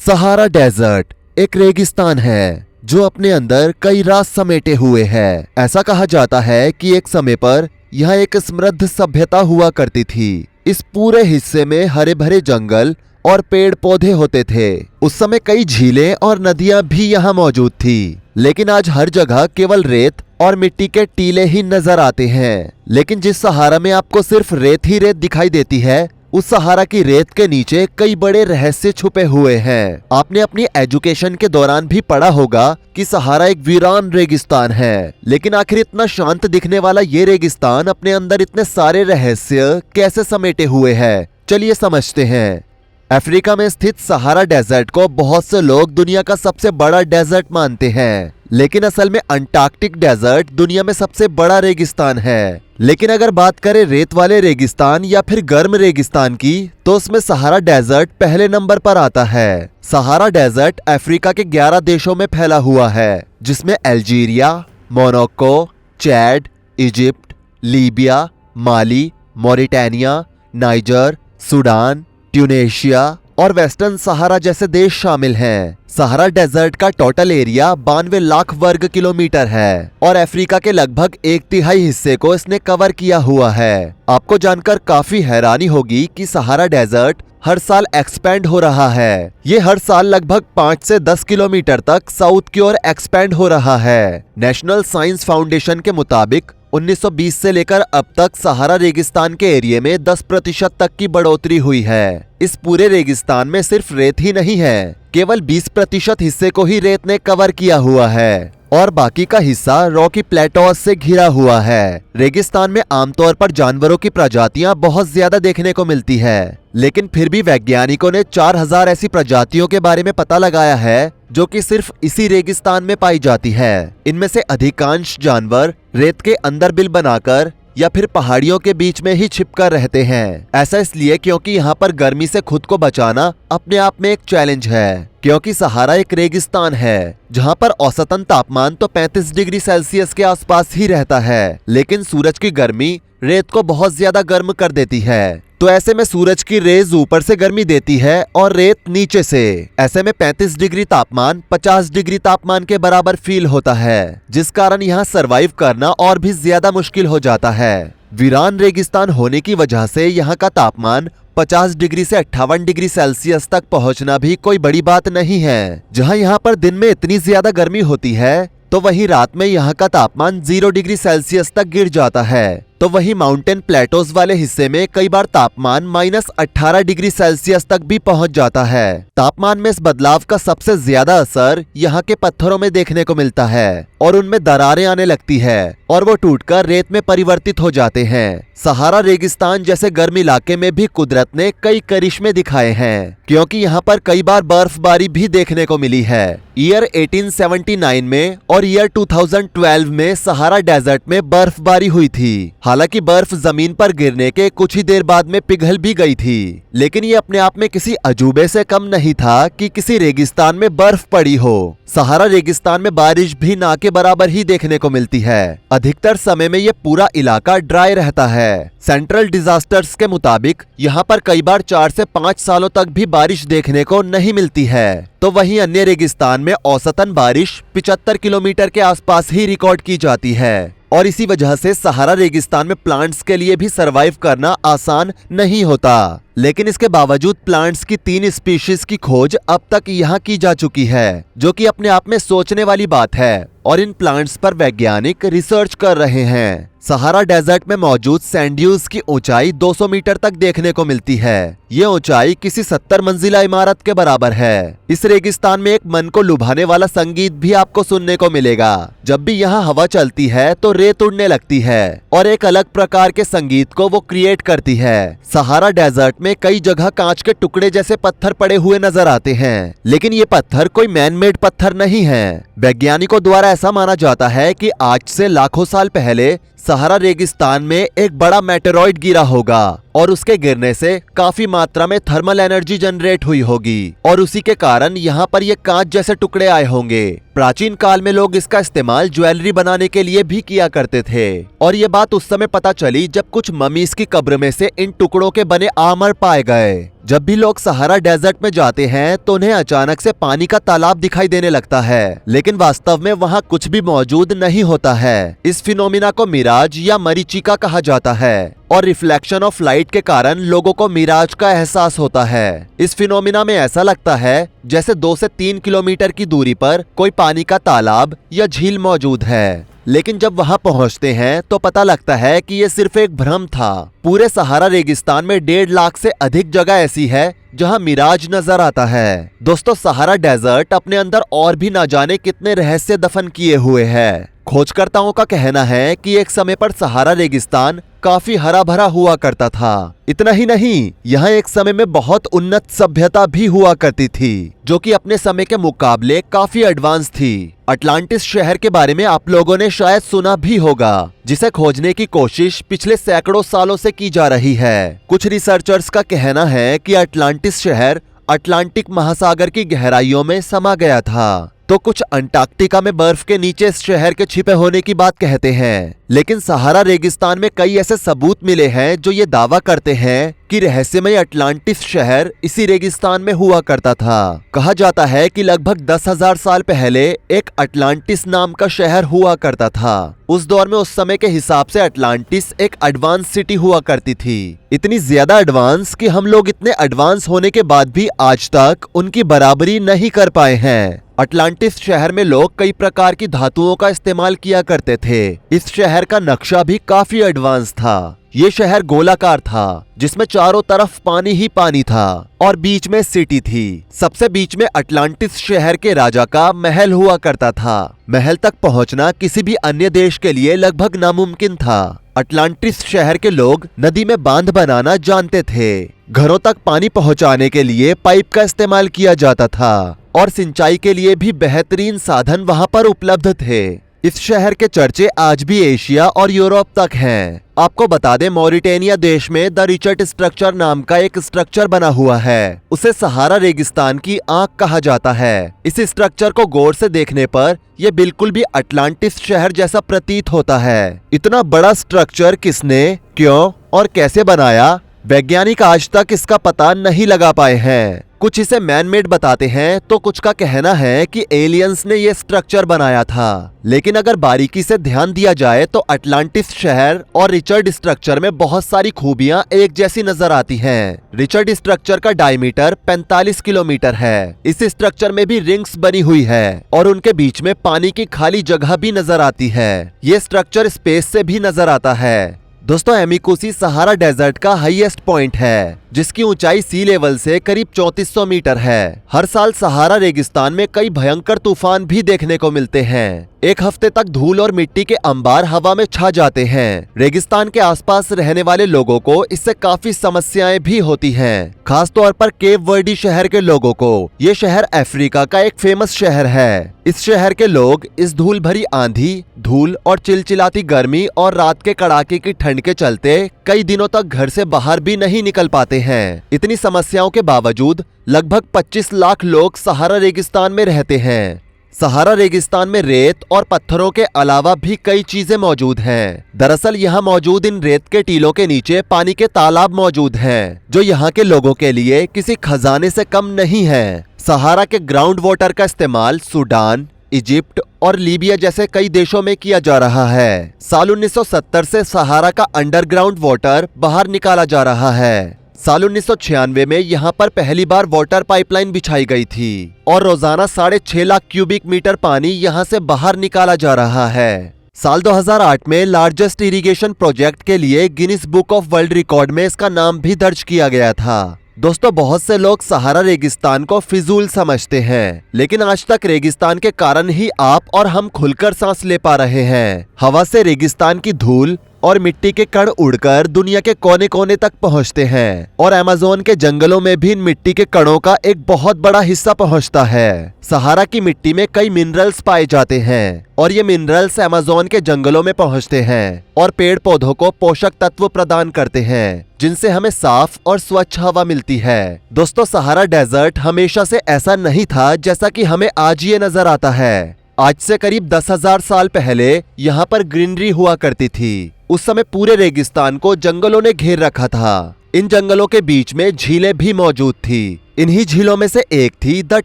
Sahara desert एक रेगिस्तान है जो अपने अंदर कई राज समेटे हुए है। ऐसा कहा जाता है कि एक समय पर यह एक समृद्ध सभ्यता हुआ करती थी। इस पूरे हिस्से में हरे भरे जंगल और पेड़ पौधे होते थे। उस समय कई झीलें और नदियां भी यहाँ मौजूद थी, लेकिन आज हर जगह केवल रेत और मिट्टी के टीले ही नजर आते हैं। लेकिन जिस सहारा में आपको सिर्फ रेत ही रेत दिखाई देती है, उस सहारा की रेत के नीचे कई बड़े रहस्य छुपे हुए हैं। आपने अपनी एजुकेशन के दौरान भी पढ़ा होगा कि सहारा एक वीरान रेगिस्तान है, लेकिन आखिर इतना शांत दिखने वाला ये रेगिस्तान अपने अंदर इतने सारे रहस्य कैसे समेटे हुए है, चलिए समझते हैं। अफ्रीका में स्थित सहारा डेजर्ट को बहुत से लोग दुनिया का सबसे बड़ा डेजर्ट मानते हैं, लेकिन असल में अंटार्कटिक डेजर्ट दुनिया में सबसे बड़ा रेगिस्तान है। लेकिन अगर बात करें रेत वाले रेगिस्तान या फिर गर्म रेगिस्तान की, तो उसमें सहारा डेजर्ट पहले नंबर पर आता है। सहारा डेजर्ट अफ्रीका के 11 देशों में फैला हुआ है, जिसमें Algeria, Morocco, Chad, Egypt, Libya, Mali, Mauritania, Niger, Sudan, Tunisia और वेस्टर्न सहारा जैसे देश शामिल हैं। सहारा डेजर्ट का टोटल एरिया 92 लाख वर्ग किलोमीटर है और अफ्रीका के लगभग 1/3 हिस्से को इसने कवर किया हुआ है। आपको जानकर काफी हैरानी होगी कि सहारा डेजर्ट हर साल एक्सपैंड हो रहा है। ये हर साल लगभग 5 से 10 किलोमीटर तक साउथ की ओर एक्सपैंड हो रहा है। नेशनल साइंस फाउंडेशन के मुताबिक 1920 से लेकर अब तक सहारा रेगिस्तान के एरिया में 10% तक की बढ़ोतरी हुई है। इस पूरे रेगिस्तान में सिर्फ रेत ही नहीं है, केवल 20% हिस्से को ही रेत ने कवर किया हुआ है और बाकी का हिस्सा रॉकी प्लेटोज से घिरा हुआ है। रेगिस्तान में आमतौर पर जानवरों की प्रजातियां बहुत ज्यादा देखने को मिलती है, लेकिन फिर भी वैज्ञानिकों ने 4000 ऐसी प्रजातियों के बारे में पता लगाया है जो कि सिर्फ इसी रेगिस्तान में पाई जाती है। इनमें से अधिकांश जानवर रेत के अंदर बिल बनाकर या फिर पहाड़ियों के बीच में ही छिपकर रहते हैं। ऐसा इसलिए क्योंकि यहाँ पर गर्मी से खुद को बचाना अपने आप में एक चैलेंज है, क्योंकि सहारा एक रेगिस्तान है जहाँ पर औसतन तापमान तो 35 डिग्री सेल्सियस के आसपास ही रहता है, लेकिन सूरज की गर्मी रेत को बहुत ज्यादा गर्म कर देती है। तो ऐसे में सूरज की रेज ऊपर से गर्मी देती है और रेत नीचे से। ऐसे में 35 डिग्री तापमान 50 डिग्री तापमान के बराबर फील होता है, जिस कारण यहाँ सरवाइव करना और भी ज्यादा मुश्किल हो जाता है। वीरान रेगिस्तान होने की वजह से यहाँ का तापमान 50 डिग्री से 58 डिग्री सेल्सियस तक पहुँचना भी कोई बड़ी बात नहीं है। जहाँ यहाँ पर दिन में इतनी ज्यादा गर्मी होती है, तो वहीं रात में यहाँ का तापमान 0 डिग्री सेल्सियस तक गिर जाता है। तो वहीं माउंटेन प्लेटोज वाले हिस्से में कई बार तापमान -18 डिग्री सेल्सियस तक भी पहुंच जाता है। तापमान में इस बदलाव का सबसे ज्यादा असर यहाँ के पत्थरों में देखने को मिलता है और उनमें दरारें आने लगती है और वो टूटकर रेत में परिवर्तित हो जाते हैं। सहारा रेगिस्तान जैसे गर्म इलाके में भी कुदरत ने कई करिश्मे दिखाए हैं, क्योंकि यहाँ पर कई बार बर्फबारी भी देखने को मिली है। ईयर 1879 में और ईयर 2012 में सहारा डेजर्ट में बर्फबारी हुई थी। हालांकि बर्फ जमीन पर गिरने के कुछ ही देर बाद में पिघल भी गई थी, लेकिन ये अपने आप में किसी अजूबे से कम नहीं था कि किसी रेगिस्तान में बर्फ पड़ी हो। सहारा रेगिस्तान में बारिश भी ना के बराबर ही देखने को मिलती है। अधिकतर समय में ये पूरा इलाका ड्राई रहता है। सेंट्रल डिजास्टर्स के मुताबिक यहाँ पर कई बार 4 से 5 सालों तक भी बारिश देखने को नहीं मिलती है। तो वहीं अन्य रेगिस्तान में औसतन बारिश 75 किलोमीटर के आसपास ही रिकॉर्ड की जाती है और इसी वजह से सहारा रेगिस्तान में प्लांट्स के लिए भी सरवाइव करना आसान नहीं होता। लेकिन इसके बावजूद प्लांट्स की 3 स्पीशीज की खोज अब तक यहाँ की जा चुकी है, जो कि अपने आप में सोचने वाली बात है और इन प्लांट्स पर वैज्ञानिक रिसर्च कर रहे हैं। सहारा डेजर्ट में मौजूद सैंड-ड्यूज की ऊंचाई 200 मीटर तक देखने को मिलती है। ये ऊंचाई किसी 70 मंजिला इमारत के बराबर है। इस रेगिस्तान में एक मन को लुभाने वाला संगीत भी आपको सुनने को मिलेगा। जब भी यहाँ हवा चलती है तो रेत उड़ने लगती है और एक अलग प्रकार के संगीत को वो क्रिएट करती है। सहारा डेजर्ट में कई जगह कांच के टुकड़े जैसे पत्थर पड़े हुए नजर आते हैं, लेकिन ये पत्थर कोई मैन मेड पत्थर नहीं है। वैज्ञानिकों द्वारा ऐसा माना जाता है कि आज से लाखों साल पहले सहारा रेगिस्तान में एक बड़ा मेटेरॉइड गिरा होगा और उसके गिरने से काफी मात्रा में थर्मल एनर्जी जनरेट हुई होगी और उसी के कारण यहाँ पर ये कांच जैसे टुकड़े आए होंगे। प्राचीन काल में लोग इसका इस्तेमाल ज्वेलरी बनाने के लिए भी किया करते थे और ये बात उस समय पता चली जब कुछ ममीज की कब्र में से इन टुकड़ों के बने आर्मर पाए गए। जब भी लोग सहारा डेजर्ट में जाते हैं तो उन्हें अचानक से पानी का तालाब दिखाई देने लगता है, लेकिन वास्तव में वहाँ कुछ भी मौजूद नहीं होता है। इस फिनोमिना को मिराज या मरीचिका कहा जाता है और रिफ्लेक्शन ऑफ लाइट के कारण लोगों को मिराज का एहसास होता है। इस फिनोमिना में ऐसा लगता है जैसे 2 से 3 किलोमीटर की दूरी पर कोई पानी का तालाब या झील मौजूद है, लेकिन जब वहां पहुंचते हैं तो पता लगता है कि ये सिर्फ एक भ्रम था। पूरे सहारा रेगिस्तान में 1.5 लाख से अधिक जगह ऐसी है जहां मिराज नजर आता है। दोस्तों, सहारा डेजर्ट अपने अंदर और भी ना जाने कितने रहस्य दफन किए हुए है। खोजकर्ताओं का कहना है कि एक समय पर सहारा रेगिस्तान काफी हरा भरा हुआ करता था। इतना ही नहीं, यहाँ एक समय में बहुत उन्नत सभ्यता भी हुआ करती थी जो कि अपने समय के मुकाबले काफी एडवांस थी। अटलांटिस शहर के बारे में आप लोगों ने शायद सुना भी होगा, जिसे खोजने की कोशिश पिछले सैकड़ों सालों से की जा रही है। कुछ रिसर्चर्स का कहना है कि अटलांटिस शहर अटलांटिक महासागर की गहराइयों में समा गया था, तो कुछ अंटार्कटिका में बर्फ के नीचे इस शहर के छिपे होने की बात कहते हैं। लेकिन सहारा रेगिस्तान में कई ऐसे सबूत मिले हैं जो ये दावा करते हैं कि रहस्यमय अटलांटिस शहर इसी रेगिस्तान में हुआ करता था। कहा जाता है कि लगभग 10,000 साल पहले एक अटलांटिस नाम का शहर हुआ करता था। उस दौर में उस समय के हिसाब से अटलांटिस एक एडवांस सिटी हुआ करती थी, इतनी ज्यादा एडवांस कि हम लोग इतने एडवांस होने के बाद भी आज तक उनकी बराबरी नहीं कर पाए हैं। अटलांटिस शहर में लोग कई प्रकार की धातुओं का इस्तेमाल किया करते थे। इस शहर का नक्शा भी काफी एडवांस था। ये शहर गोलाकार था जिसमें चारों तरफ पानी ही पानी था और बीच में सिटी थी। सबसे बीच में अटलांटिस शहर के राजा का महल हुआ करता था। महल तक पहुंचना किसी भी अन्य देश के लिए लगभग नामुमकिन था। अटलांटिस शहर के लोग नदी में बांध बनाना जानते थे। घरों तक पानी पहुंचाने के लिए पाइप का इस्तेमाल किया जाता था और सिंचाई के लिए भी बेहतरीन साधन वहां पर उपलब्ध थे। इस शहर के चर्चे आज भी एशिया और यूरोप तक हैं। आपको बता दें, मॉरिटेनिया देश में द रिचर्ड स्ट्रक्चर नाम का एक स्ट्रक्चर बना हुआ है। उसे सहारा रेगिस्तान की आंख कहा जाता है। इस स्ट्रक्चर को गौर से देखने पर यह बिल्कुल भी अटलांटिस शहर जैसा प्रतीत होता है। इतना बड़ा स्ट्रक्चर किसने, क्यों और कैसे बनाया, वैज्ञानिक आज तक इसका पता नहीं लगा पाए हैं। कुछ इसे मैन मेड बताते हैं तो कुछ का कहना है कि एलियंस ने यह स्ट्रक्चर बनाया था। लेकिन अगर बारीकी से ध्यान दिया जाए तो अटलांटिस शहर और रिचर्ड स्ट्रक्चर में बहुत सारी खूबियां एक जैसी नजर आती हैं। रिचर्ड स्ट्रक्चर का डायमीटर 45 किलोमीटर है। इस स्ट्रक्चर में भी रिंग्स बनी हुई है और उनके बीच में पानी की खाली जगह भी नजर आती है। ये स्ट्रक्चर स्पेस से भी नजर आता है। दोस्तों, एमिकोसी सहारा डेजर्ट का हाईएस्ट पॉइंट है जिसकी ऊंचाई सी लेवल से करीब 3400 मीटर है। हर साल सहारा रेगिस्तान में कई भयंकर तूफान भी देखने को मिलते हैं। एक हफ्ते तक धूल और मिट्टी के अंबार हवा में छा जाते हैं। रेगिस्तान के आसपास रहने वाले लोगों को इससे काफी समस्याएं भी होती हैं, खास तौर पर केप वर्डी शहर के लोगों को। ये शहर अफ्रीका का एक फेमस शहर है। इस शहर के लोग इस धूल भरी आंधी, धूल और चिलचिलाती गर्मी और रात के कड़ाके की ठंड के चलते कई दिनों तक घर से बाहर भी नहीं निकल पाते हैं। इतनी समस्याओं के बावजूद लगभग 25 लाख लोग सहारा रेगिस्तान में रहते हैं। सहारा रेगिस्तान में रेत और पत्थरों के अलावा भी कई चीजें मौजूद हैं। दरअसल यहाँ मौजूद इन रेत के टीलों के नीचे पानी के तालाब मौजूद हैं, जो यहाँ के लोगों के लिए किसी खजाने से कम नहीं है। सहारा के ग्राउंड वाटर का इस्तेमाल सूडान, इजिप्ट और लीबिया जैसे कई देशों में किया जा रहा है। साल 1970 से सहारा का अंडरग्राउंड वाटर बाहर निकाला जा रहा है। साल 1996 में यहाँ पर पहली बार वाटर पाइपलाइन बिछाई गई थी और रोजाना 6.5 लाख क्यूबिक मीटर पानी यहाँ से बाहर निकाला जा रहा है। साल 2008 में लार्जेस्ट इरिगेशन प्रोजेक्ट के लिए Guinness book of world record में इसका नाम भी दर्ज किया गया था। दोस्तों, बहुत से लोग सहारा रेगिस्तान को फिजूल समझते हैं, लेकिन आज तक रेगिस्तान के कारण ही आप और हम खुलकर सांस ले पा रहे हैं। हवा से रेगिस्तान की धूल और मिट्टी के कण उड़कर दुनिया के कोने कोने तक पहुंचते हैं और अमेज़न के जंगलों में भी इन मिट्टी के कणों का एक बहुत बड़ा हिस्सा पहुंचता है। सहारा की मिट्टी में कई मिनरल्स पाए जाते हैं और ये मिनरल्स अमेज़न के जंगलों में पहुंचते हैं और पेड़ पौधों को पोषक तत्व प्रदान करते हैं, जिनसे हमें साफ और स्वच्छ हवा मिलती है। दोस्तों, सहारा डेजर्ट हमेशा से ऐसा नहीं था जैसा कि हमें आज ये नजर आता है। आज से करीब 10,000 साल पहले यहाँ पर ग्रीनरी हुआ करती थी। उस समय पूरे रेगिस्तान को जंगलों ने घेर रखा था। इन जंगलों के बीच में झीलें भी मौजूद थी। इन्हीं झीलों में से एक थी द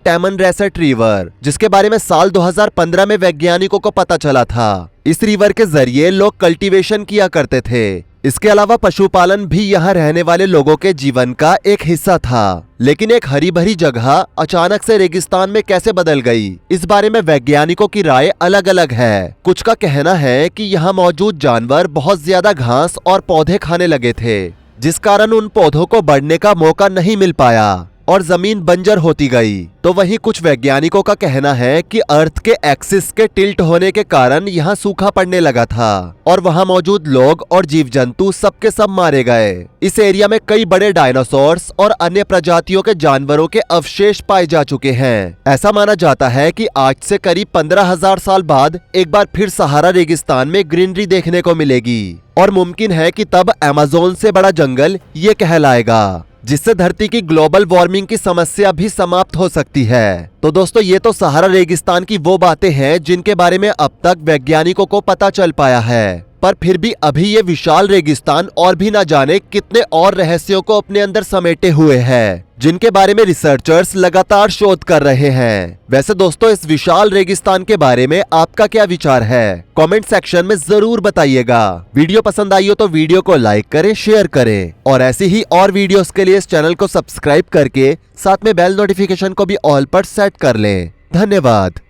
टैमनरैसेट रिवर, जिसके बारे में साल 2015 में वैज्ञानिकों को पता चला था। इस रिवर के जरिए लोग कल्टीवेशन किया करते थे। इसके अलावा पशुपालन भी यहाँ रहने वाले लोगों के जीवन का एक हिस्सा था। लेकिन एक हरी भरी जगह अचानक से रेगिस्तान में कैसे बदल गई, इस बारे में वैज्ञानिकों की राय अलग अलग है। कुछ का कहना है कि यहाँ मौजूद जानवर बहुत ज्यादा घास और पौधे खाने लगे थे, जिस कारण उन पौधों को बढ़ने का मौका नहीं मिल पाया और जमीन बंजर होती गई। तो वहीं कुछ वैज्ञानिकों का कहना है कि अर्थ के एक्सिस के टिल्ट होने के कारण यहाँ सूखा पड़ने लगा था और वहाँ मौजूद लोग और जीव जंतु सबके सब मारे गए। इस एरिया में कई बड़े डायनासोर्स और अन्य प्रजातियों के जानवरों के अवशेष पाए जा चुके हैं। ऐसा माना जाता है कि आज से करीब 15,000 साल बाद एक बार फिर सहारा रेगिस्तान में ग्रीनरी देखने को मिलेगी और मुमकिन है कि तब अमेज़न से बड़ा जंगल ये कहलाएगा, जिससे धरती की ग्लोबल वार्मिंग की समस्या भी समाप्त हो सकती है। तो दोस्तों, ये तो सहारा रेगिस्तान की वो बातें हैं जिनके बारे में अब तक वैज्ञानिकों को पता चल पाया है। पर फिर भी अभी ये विशाल रेगिस्तान और भी ना जाने कितने और रहस्यों को अपने अंदर समेटे हुए है, जिनके बारे में रिसर्चर्स लगातार शोध कर रहे हैं। वैसे दोस्तों, इस विशाल रेगिस्तान के बारे में आपका क्या विचार है? कमेंट सेक्शन में जरूर बताइएगा। वीडियो पसंद आई हो तो वीडियो को लाइक करें, शेयर करें और ऐसी ही और वीडियोस के लिए इस चैनल को सब्सक्राइब करके साथ में बेल नोटिफिकेशन को भी ऑल पर सेट कर लें। धन्यवाद।